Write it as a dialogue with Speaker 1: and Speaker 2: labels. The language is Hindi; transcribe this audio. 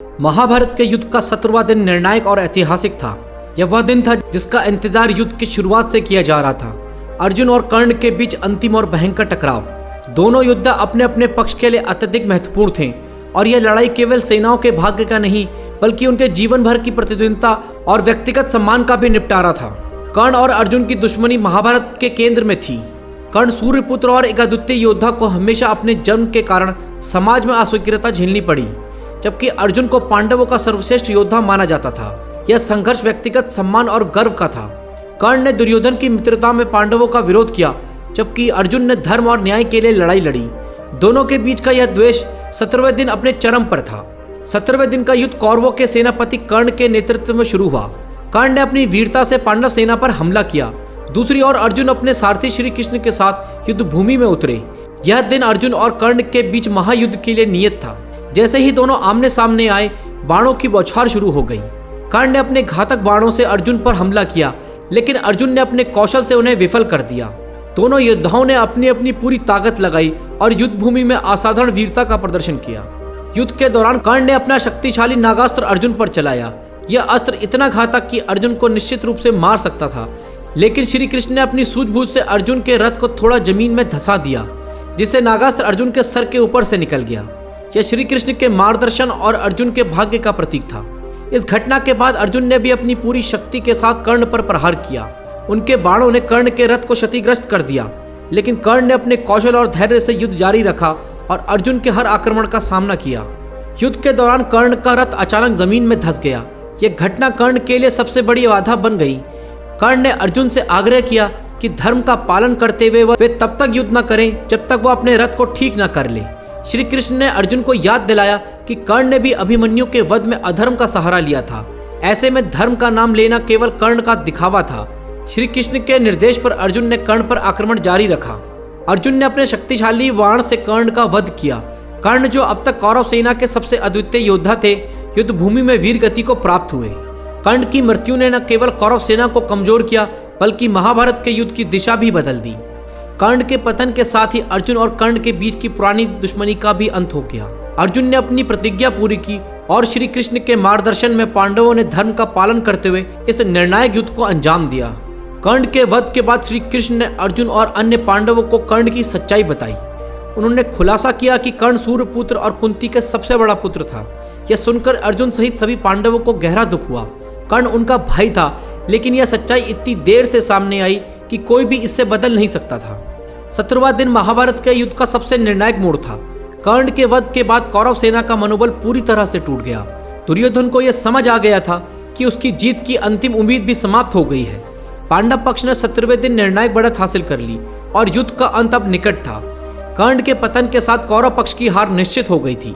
Speaker 1: महाभारत के युद्ध का 17वां दिन निर्णायक और ऐतिहासिक था। यह वह दिन था जिसका इंतजार युद्ध की शुरुआत से किया जा रहा था। अर्जुन और कर्ण के बीच अंतिम और भयंकर टकराव। दोनों योद्धा अपने अपने पक्ष के लिए अत्यधिक महत्वपूर्ण थे और यह लड़ाई केवल सेनाओं के भाग्य का नहीं बल्कि उनके जीवन भर की प्रतिद्वंदिता और व्यक्तिगत सम्मान का भी निपटारा था। कर्ण और अर्जुन की दुश्मनी महाभारत के केंद्र में थी। कर्ण सूर्यपुत्र और एक अद्वितीय योद्धा को हमेशा अपने जन्म के कारण समाज में अस्वीकृतता झेलनी पड़ी, जबकि अर्जुन को पांडवों का सर्वश्रेष्ठ योद्धा माना जाता था। यह संघर्ष व्यक्तिगत सम्मान और गर्व का था। कर्ण ने दुर्योधन की मित्रता में पांडवों का विरोध किया, जबकि अर्जुन ने धर्म और न्याय के लिए लड़ाई लड़ी। दोनों के बीच का यह द्वेष 17वें दिन अपने चरम पर था। 17वें दिन का युद्ध कौरवों के सेनापति कर्ण के नेतृत्व में शुरू हुआ। कर्ण ने अपनी वीरता से पांडव सेना पर हमला किया। दूसरी ओर अर्जुन अपने सारथी श्री कृष्ण के साथ युद्ध भूमि में उतरे। यह दिन अर्जुन और कर्ण के बीच महायुद्ध के लिए नियत था। जैसे ही दोनों आमने सामने आए, बाणों की बौछार शुरू हो गई। कर्ण ने अपने घातक बाणों से अर्जुन पर हमला किया, लेकिन अर्जुन ने अपने कौशल से उन्हें विफल कर दिया। दोनों योद्धाओं ने अपनी अपनी पूरी ताकत लगाई और युद्ध भूमि में असाधारण वीरता का प्रदर्शन किया। युद्ध के दौरान कर्ण ने अपना शक्तिशाली नागास्त्र अर्जुन पर चलाया। यह अस्त्र इतना घातक कि अर्जुन को निश्चित रूप से मार सकता था, लेकिन श्री कृष्ण ने अपनी सूझबूझ से अर्जुन के रथ को थोड़ा जमीन में धंसा दिया, जिससे नागास्त्र अर्जुन के सर के ऊपर से निकल गया। यह श्री कृष्ण के मार्गदर्शन और अर्जुन के भाग्य का प्रतीक था। इस घटना के बाद अर्जुन ने भी अपनी पूरी शक्ति के साथ कर्ण पर प्रहार किया। उनके बाणों ने कर्ण के रथ को क्षतिग्रस्त कर दिया, लेकिन कर्ण ने अपने कौशल और धैर्य से युद्ध जारी रखा और अर्जुन के हर आक्रमण का सामना किया। युद्ध के दौरान कर्ण का रथ अचानक जमीन में धंस गया। यह घटना कर्ण के लिए सबसे बड़ी बाधा बन गई। कर्ण ने अर्जुन से आग्रह किया कि धर्म का पालन करते हुए वे तब तक युद्ध न करें जब तक वह अपने रथ को ठीक न कर ले। श्री कृष्ण ने अर्जुन को याद दिलाया कि कर्ण ने भी अभिमन्यु के वध में अधर्म का सहारा लिया था। ऐसे में धर्म का नाम लेना केवल कर्ण का दिखावा था। श्री कृष्ण के निर्देश पर अर्जुन ने कर्ण पर आक्रमण जारी रखा। अर्जुन ने अपने शक्तिशाली बाण से कर्ण का वध किया। कर्ण, जो अब तक कौरव सेना के सबसे अद्वितीय योद्धा थे, युद्ध भूमि में वीर गति को प्राप्त हुए। कर्ण की मृत्यु ने न केवल कौरव सेना को कमजोर किया बल्कि महाभारत के युद्ध की दिशा भी बदल दी। कर्ण के पतन के साथ ही अर्जुन और कर्ण के बीच की पुरानी दुश्मनी का भी अंत हो गया। अर्जुन ने अपनी प्रतिज्ञा पूरी की और श्री कृष्ण के मार्गदर्शन में पांडवों ने धर्म का पालन करते हुए इस निर्णायक युद्ध को अंजाम दिया। कर्ण के वध के बाद श्री कृष्ण ने अर्जुन और अन्य पांडवों को कर्ण की सच्चाई बताई। उन्होंने खुलासा किया कि कर्ण सूर्यपुत्र और कुंती का सबसे बड़ा पुत्र था। यह सुनकर अर्जुन सहित सभी पांडवों को गहरा दुख हुआ। कर्ण उनका भाई था, लेकिन यह सच्चाई इतनी देर से सामने आई कि कोई भी इससे बदल नहीं सकता था। 17वां दिन महाभारत के युद्ध का सबसे निर्णायक मोड़ था। कर्ण के वध के बाद कौरव सेना का मनोबल पूरी तरह से टूट गया। दुर्योधन को यह समझ आ गया था कि उसकी जीत की अंतिम उम्मीद भी समाप्त हो गई है। पांडव पक्ष ने 17वें दिन निर्णायक बढ़त हासिल कर ली और युद्ध का अंत अब निकट था। कर्ण के पतन के साथ कौरव पक्ष की हार निश्चित हो गई थी।